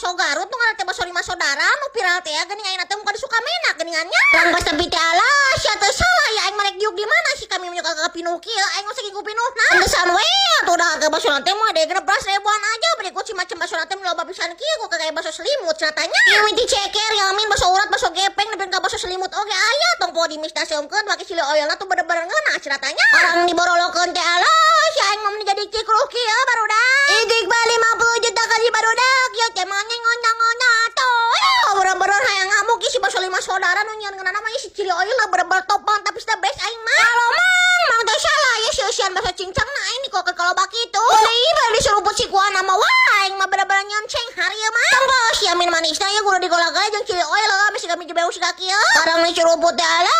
baso Garut tuh ngaran teh baso 5 saudara nu viral teh geuning ayeuna teh muka di Sukamena geuningannya. Rangga sabi teh alah sia teh salah ya aing marek diuk di mana sih kami menyuka ke pinuh kieu aing mah saking pinuhna. Endesan we atuh da harga baso teh mah deh 16 ribuan aja bari ku si macam baso teh loba pisan kieu ku kayak baso selimut cenatanya. Ieu miti ceker yamin baso urat baso gepeng nepi ka baso selimut oge aya tong poe di mistasomkeun make sileu oilna tuh bener-bener ngeunah cenatanya. Orang diborolokeun teh alah si aing mah jadi cikruh kieu barudak. Idik bali 50 juta kali barudak ya teh mah ngona-ngona tuh. Bener-bener hayang ngamuk si baso 5 saudara nu nyeun ngeunana mah si cili oil lah bener-bener top banget tapi the best aing mah. Halo mang teh salah ya sia-sian baso cincangna aing dikoke kalobak kitu. Deui bari diseruput si kuana mah wah aing mah bener-bener nyonceng hari ya mah. Tonggo si amin manisna ya kudu digolak aja jeung cili oil lah mesti kami jebeu si kieu. Barang diseruput teh alah